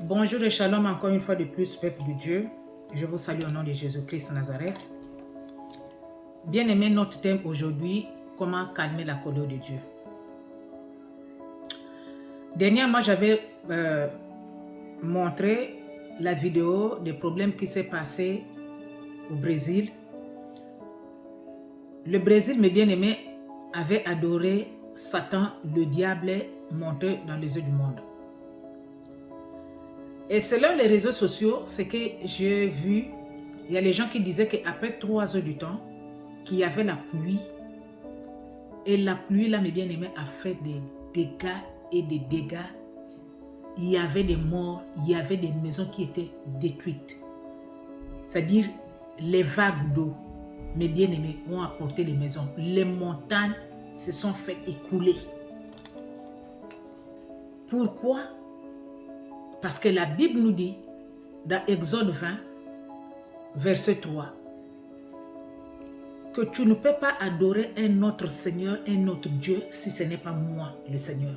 Bonjour et shalom encore une fois de plus, peuple de Dieu. Je vous salue au nom de Jésus-Christ Nazareth. Bien-aimé, notre thème aujourd'hui, comment calmer la colère de Dieu. Dernièrement, j'avais montré la vidéo des problèmes qui s'est passé au Brésil. Le Brésil, mes bien-aimés, avait adoré Satan, le diable monté dans les yeux du monde. Et selon les réseaux sociaux, ce que j'ai vu, il y a les gens qui disaient qu'après 3 heures du temps, qu'il y avait la pluie. Et la pluie, là, mes bien-aimés, a fait des dégâts et des dégâts. Il y avait des morts, il y avait des maisons qui étaient détruites. C'est-à-dire, les vagues d'eau, mes bien-aimés, ont apporté les maisons. Les montagnes se sont fait écouler. Pourquoi? Parce que la Bible nous dit, dans Exode 20, verset 3, que tu ne peux pas adorer un autre Seigneur, un autre Dieu, si ce n'est pas moi, le Seigneur.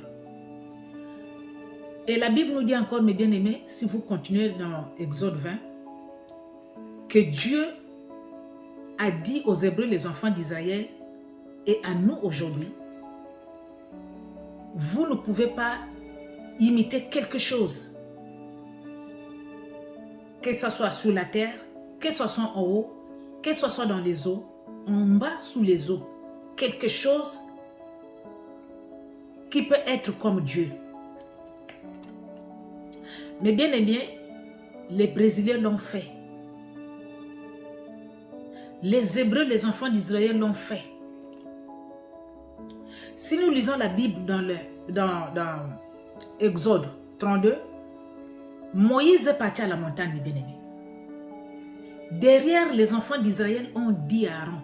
Et la Bible nous dit encore, mes bien-aimés, si vous continuez dans Exode 20, que Dieu a dit aux Hébreux, les enfants d'Israël, et à nous aujourd'hui, vous ne pouvez pas imiter quelque chose, que ce soit sur la terre, que ce soit en haut, que ce soit dans les eaux, en bas sous les eaux, quelque chose qui peut être comme Dieu. Mais bien aimé, les Brésiliens l'ont fait. Les Hébreux, les enfants d'Israël l'ont fait. Si nous lisons la Bible dans Exode 32, Moïse est parti à la montagne, mes bien-aimés. Derrière, les enfants d'Israël ont dit à Aaron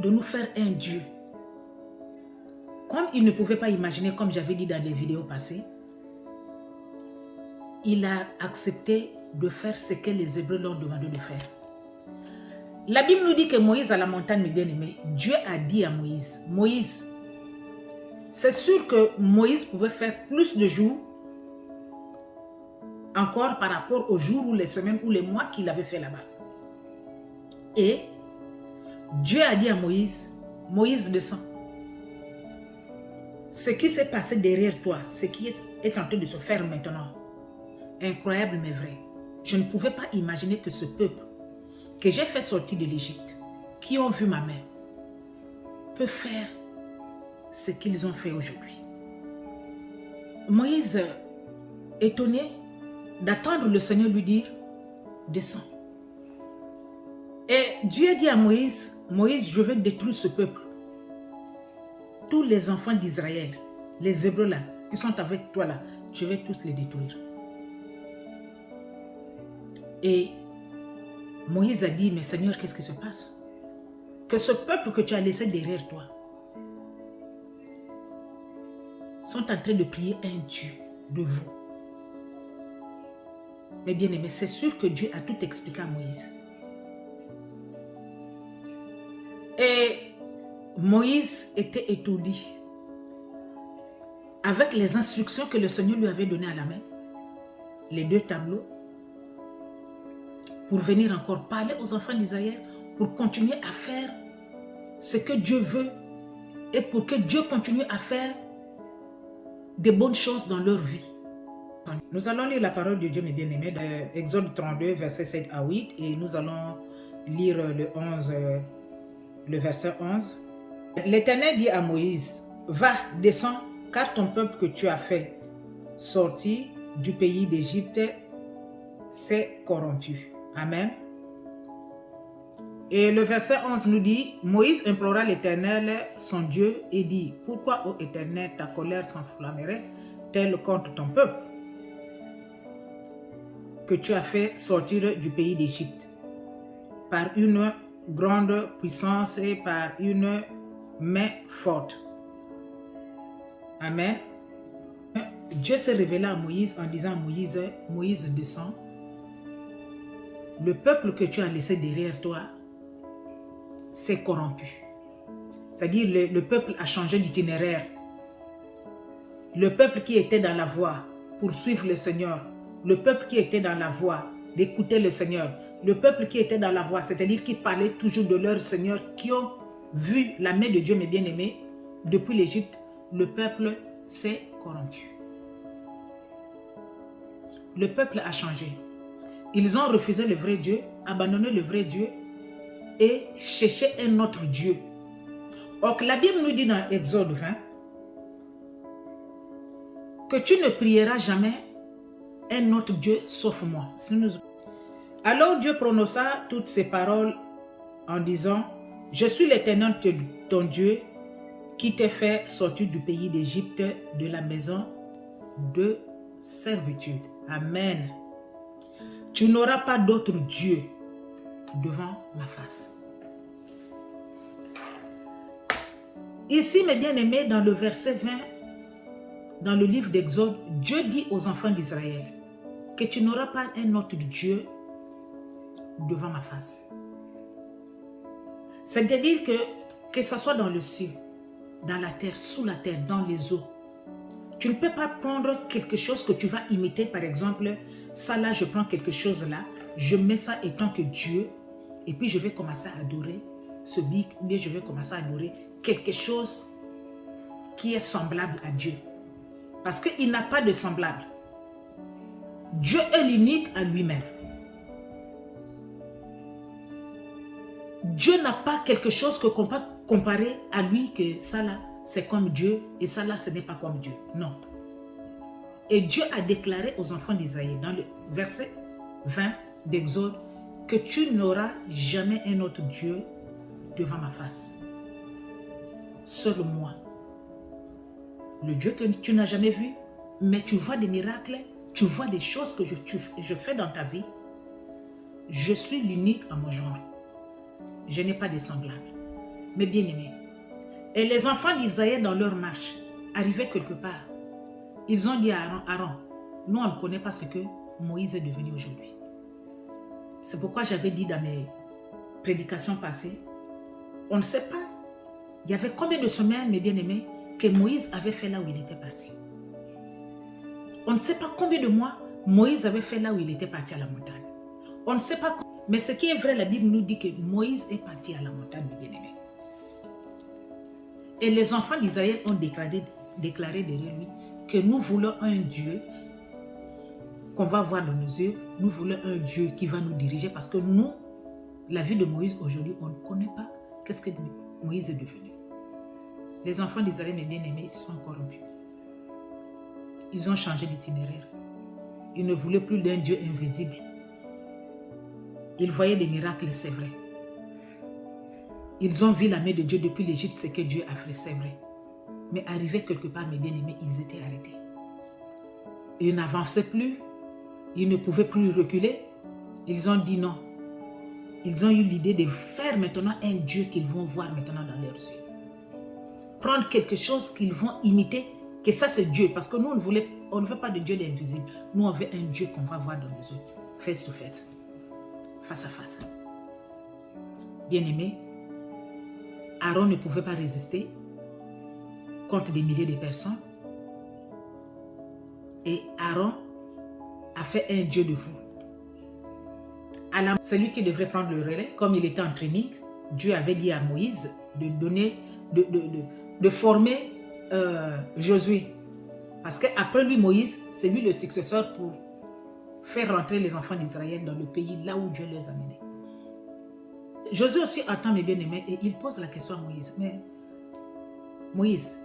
de nous faire un Dieu. Comme ils ne pouvaient pas imaginer, comme j'avais dit dans les vidéos passées, il a accepté de faire ce que les Hébreux leur demandé de faire. La Bible nous dit que Moïse à la montagne, mes bien-aimés, Dieu a dit à Moïse, Moïse, c'est sûr que Moïse pouvait faire plus de jours encore par rapport aux jours ou les semaines ou les mois qu'il avait fait là-bas. Et Dieu a dit à Moïse, Moïse descend. Ce qui s'est passé derrière toi, ce qui est en train de se faire maintenant, incroyable mais vrai. Je ne pouvais pas imaginer que ce peuple que j'ai fait sortir de l'Égypte, qui ont vu ma main, peut faire ce qu'ils ont fait aujourd'hui. Moïse, étonné d'attendre le Seigneur lui dire, descends. Et Dieu dit à Moïse, Moïse, je vais détruire ce peuple. Tous les enfants d'Israël, les Hébreux là, qui sont avec toi là, je vais tous les détruire. Et Moïse a dit, mais Seigneur, qu'est-ce qui se passe? Que ce peuple que tu as laissé derrière toi sont en train de prier un Dieu de vous. Mais bien aimé, c'est sûr que Dieu a tout expliqué à Moïse. Et Moïse était étourdi avec les instructions que le Seigneur lui avait données à la main, les 2 tableaux, pour venir encore parler aux enfants d'Israël, pour continuer à faire ce que Dieu veut et pour que Dieu continue à faire des bonnes choses dans leur vie. Nous allons lire la parole de Dieu, mes bien-aimés, dans Exode 32, versets 7 à 8, et nous allons lire le verset 11. L'Éternel dit à Moïse, va, descends, car ton peuple que tu as fait sortir du pays d'Égypte s'est corrompu. Amen. Et le verset 11 nous dit, Moïse implora l'Éternel, son Dieu, et dit, pourquoi, ô Éternel, ta colère s'enflammerait-elle contre ton peuple que tu as fait sortir du pays d'Égypte par une grande puissance et par une main forte. Amen. Dieu s'est révélé à Moïse en disant à Moïse, Moïse descend. Le peuple que tu as laissé derrière toi s'est corrompu. C'est-à-dire le peuple a changé d'itinéraire. Le peuple qui était dans la voie pour suivre le Seigneur le peuple qui était dans la voie d'écouter le Seigneur, le peuple qui était dans la voie, c'est-à-dire qui parlait toujours de leur Seigneur, qui ont vu la main de Dieu, mes bien-aimés, depuis l'Égypte, le peuple s'est corrompu. Le peuple a changé. Ils ont refusé le vrai Dieu, abandonné le vrai Dieu et cherché un autre Dieu. Or, la Bible nous dit dans Exode 20 que tu ne prieras jamais un autre Dieu sauf moi. Alors Dieu prononça toutes ces paroles en disant, je suis l'Éternel ton Dieu qui t'ai fait sortir du pays d'Égypte, de la maison de servitude. Amen. Tu n'auras pas d'autre Dieu devant ma face. Ici, mes bien-aimés, dans le verset 20, dans le livre d'Exode, Dieu dit aux enfants d'Israël que tu n'auras pas un autre Dieu devant ma face. C'est-à-dire que ce soit dans le ciel, dans la terre, sous la terre, dans les eaux, tu ne peux pas prendre quelque chose que tu vas imiter, par exemple, ça là, je prends quelque chose là, je mets ça étant que Dieu, et puis je vais commencer à adorer ce bic, ou bien je vais commencer à adorer quelque chose qui est semblable à Dieu. Parce qu'il n'a pas de semblable. Dieu est l'unique à lui-même. Dieu n'a pas quelque chose que qu'on peut comparer à lui, que ça là, c'est comme Dieu, et ça là, ce n'est pas comme Dieu. Non. Et Dieu a déclaré aux enfants d'Israël, dans le verset 20 d'Exode, que tu n'auras jamais un autre Dieu devant ma face. Seul moi. Le Dieu que tu n'as jamais vu, mais tu vois des miracles, tu vois des choses que je fais dans ta vie. Je suis l'unique à mon genre. Je n'ai pas de semblable. Mais bien aimé. Et les enfants d'Israël, dans leur marche, arrivaient quelque part. Ils ont dit à Aaron, nous on ne connaît pas ce que Moïse est devenu aujourd'hui. C'est pourquoi j'avais dit dans mes prédications passées, on ne sait pas, il y avait combien de semaines, mes bien-aimés, que Moïse avait fait là où il était parti. On ne sait pas combien de mois Moïse avait fait là où il était parti à la montagne. On ne sait pas, mais ce qui est vrai, la Bible nous dit que Moïse est parti à la montagne, mes bien-aimés. Et les enfants d'Israël ont déclaré derrière lui que nous voulons un Dieu qu'on va voir dans nos yeux. Nous voulons un Dieu qui va nous diriger parce que nous, la vie de Moïse aujourd'hui, on ne connaît pas qu'est-ce que Moïse est devenu. Les enfants d'Israël, mes bien-aimés, ils sont corrompus. Ils ont changé d'itinéraire. Ils ne voulaient plus d'un Dieu invisible. Ils voyaient des miracles, c'est vrai. Ils ont vu la main de Dieu depuis l'Égypte, ce que Dieu a fait, c'est vrai. Mais arrivés quelque part, mes bien-aimés, ils étaient arrêtés. Ils n'avançaient plus. Ils ne pouvaient plus reculer. Ils ont dit non. Ils ont eu l'idée de faire maintenant un Dieu qu'ils vont voir maintenant dans leurs yeux. Prendre quelque chose qu'ils vont imiter, que ça c'est Dieu. Parce que nous, on ne veut pas de Dieu d'invisible. Nous, on veut un Dieu qu'on va voir dans nos yeux. Face to face. Face à face. Bien-aimés, Aaron ne pouvait pas résister contre des milliers de personnes. Et Aaron a fait un Dieu de fou. C'est lui qui devrait prendre le relais. Comme il était en training, Dieu avait dit à Moïse de former Josué. Parce qu'après lui, Moïse, c'est lui le successeur pour faire rentrer les enfants d'Israël dans le pays là où Dieu les a menés. Josué aussi attend mes bien-aimés et il pose la question à Moïse. Mais Moïse,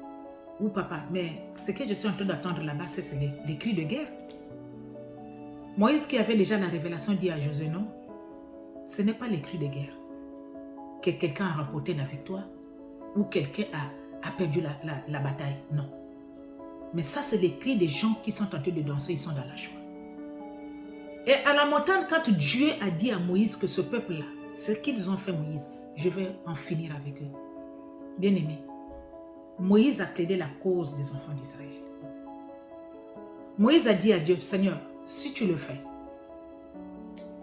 ou papa, mais ce que je suis en train d'attendre là-bas, c'est les cris de guerre. Moïse qui avait déjà la révélation dit à Josué, non, ce n'est pas les cris de guerre que quelqu'un a remporté la victoire ou quelqu'un a perdu la bataille, non. Mais ça, c'est les cris des gens qui sont en train de danser, ils sont dans la joie. Et à la montagne, quand Dieu a dit à Moïse que ce peuple-là, ce qu'ils ont fait Moïse, je vais en finir avec eux. Bien-aimé, Moïse a plaidé la cause des enfants d'Israël. Moïse a dit à Dieu, Seigneur, si tu le fais,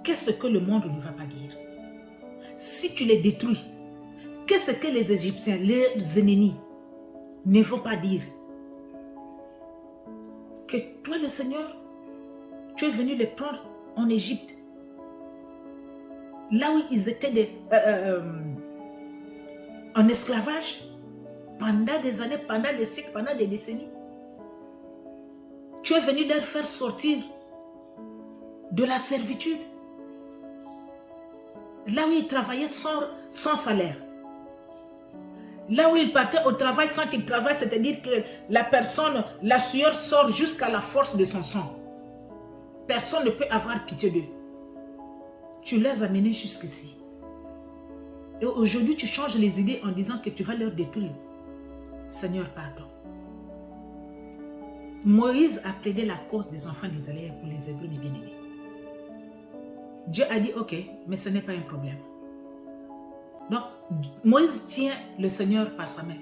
qu'est-ce que le monde ne va pas dire? Si tu les détruis, qu'est-ce que les Égyptiens, leurs ennemis, ne vont pas dire? Que toi, le Seigneur, Tu es venu les prendre en Égypte. Là où ils étaient en esclavage pendant des années, pendant des siècles, pendant des décennies. Tu es venu leur faire sortir de la servitude. Là où ils travaillaient sans salaire. Là où ils partaient au travail, quand ils travaillent, c'est-à-dire que la sueur sort jusqu'à la force de son sang. Personne ne peut avoir pitié d'eux. Tu les as amenés jusqu'ici. Et aujourd'hui, tu changes les idées en disant que tu vas leur détruire. Seigneur, pardon. Moïse a plaidé la cause des enfants d'Israël pour les Hébreux et bien-aimés. Dieu a dit, ok, mais ce n'est pas un problème. Donc, Moïse tient le Seigneur par sa main.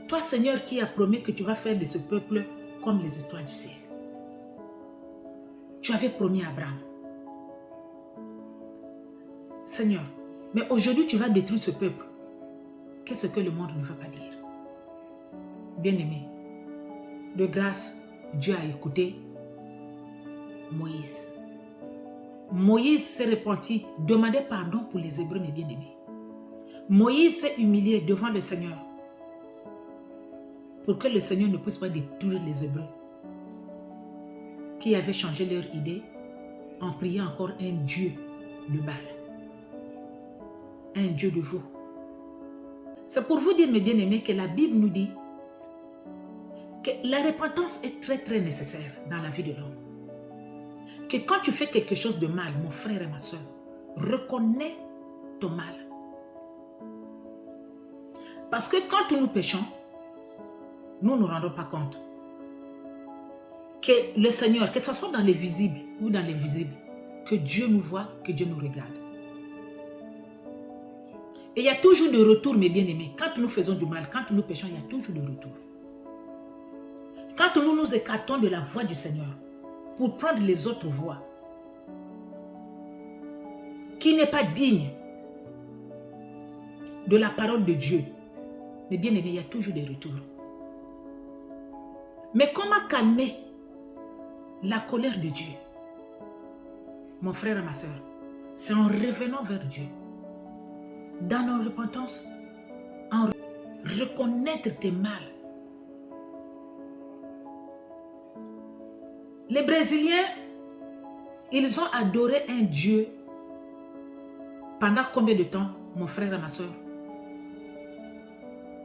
Toi, Seigneur, qui as promis que tu vas faire de ce peuple comme les étoiles du ciel. Tu avais promis à Abraham. Seigneur, mais aujourd'hui, tu vas détruire ce peuple. Qu'est-ce que le monde ne veut pas dire? Bien-aimé, de grâce, Dieu a écouté Moïse. Moïse s'est repenti, demandait pardon pour les Hébreux, mes bien-aimés. Moïse s'est humilié devant le Seigneur pour que le Seigneur ne puisse pas détruire les Hébreux qui avaient changé leur idée en priant encore un Dieu de Baal, un Dieu de veau. C'est pour vous dire, mes bien-aimés, que la Bible nous dit que la repentance est très très nécessaire dans la vie de l'homme. Que quand tu fais quelque chose de mal, mon frère et ma soeur, reconnais ton mal. Parce que quand nous péchons, nous ne nous rendons pas compte que le Seigneur, que ce soit dans les visibles ou dans l'invisible, que Dieu nous voit, que Dieu nous regarde. Et il y a toujours de retour, mes bien-aimés. Quand nous faisons du mal, quand nous péchons, il y a toujours de retour. Quand nous nous écartons de la voie du Seigneur pour prendre les autres voies qui n'est pas digne de la parole de Dieu, mais bien aimé, il y a toujours des retours. Mais comment calmer la colère de Dieu? Mon frère et ma soeur, c'est en revenant vers Dieu, dans nos repentances, en reconnaître tes mal. Les Brésiliens, ils ont adoré un Dieu pendant combien de temps, mon frère et ma soeur?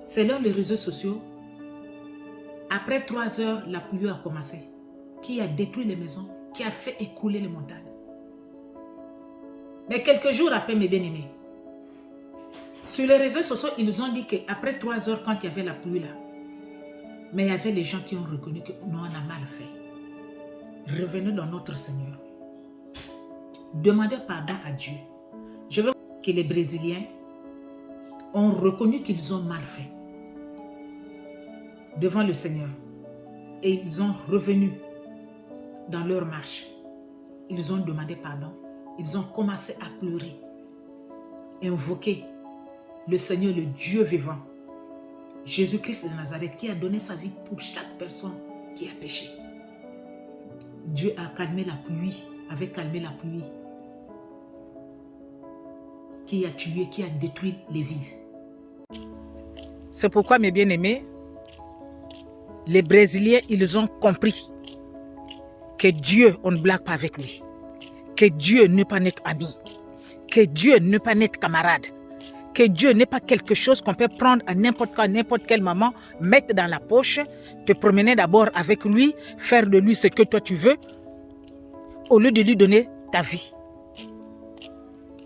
Selon les réseaux sociaux, après 3 heures, la pluie a commencé, qui a détruit les maisons, qui a fait écouler les montagnes. Mais quelques jours après, mes bien-aimés, sur les réseaux sociaux, ils ont dit qu'après 3 heures, quand il y avait la pluie là, mais il y avait les gens qui ont reconnu que nous, on a mal fait. Revenez dans notre Seigneur. Demandez pardon à Dieu. Je veux que les Brésiliens ont reconnu qu'ils ont mal fait devant le Seigneur. Et ils ont revenu dans leur marche. Ils ont demandé pardon. Ils ont commencé à pleurer. Invoquer le Seigneur, le Dieu vivant. Jésus-Christ de Nazareth qui a donné sa vie pour chaque personne qui a péché. Dieu a calmé la pluie, avait calmé la pluie qui a tué, qui a détruit les villes. C'est pourquoi, mes bien-aimés, les Brésiliens, ils ont compris que Dieu, on ne blague pas avec lui. Que Dieu n'est pas notre ami. Que Dieu n'est pas notre camarade. Que Dieu n'est pas quelque chose qu'on peut prendre à n'importe quel moment, mettre dans la poche, te promener d'abord avec lui, faire de lui ce que toi tu veux, au lieu de lui donner ta vie.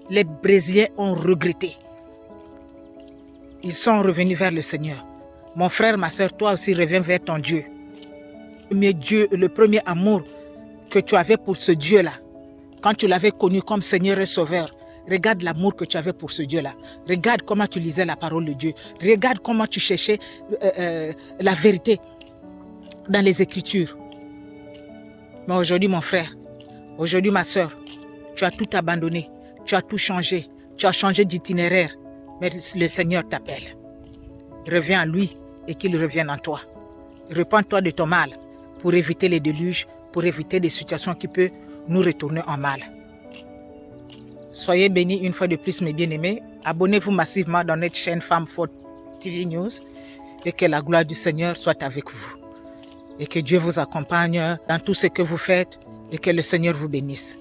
Les Brésiliens ont regretté. Ils sont revenus vers le Seigneur. Mon frère, ma soeur, toi aussi reviens vers ton Dieu. Mais Dieu, le premier amour que tu avais pour ce Dieu-là, quand tu l'avais connu comme Seigneur et Sauveur, regarde l'amour que tu avais pour ce Dieu-là. Regarde comment tu lisais la parole de Dieu. Regarde comment tu cherchais la vérité dans les Écritures. Mais aujourd'hui, mon frère, aujourd'hui, ma soeur, tu as tout abandonné. Tu as tout changé. Tu as changé d'itinéraire. Mais le Seigneur t'appelle. Reviens à lui et qu'il revienne en toi. Repends-toi de ton mal pour éviter les déluges pour éviter des situations qui peuvent nous retourner en mal. Soyez bénis une fois de plus, mes bien-aimés. Abonnez-vous massivement dans notre chaîne Femme Forte TV News et que la gloire du Seigneur soit avec vous. Et que Dieu vous accompagne dans tout ce que vous faites et que le Seigneur vous bénisse.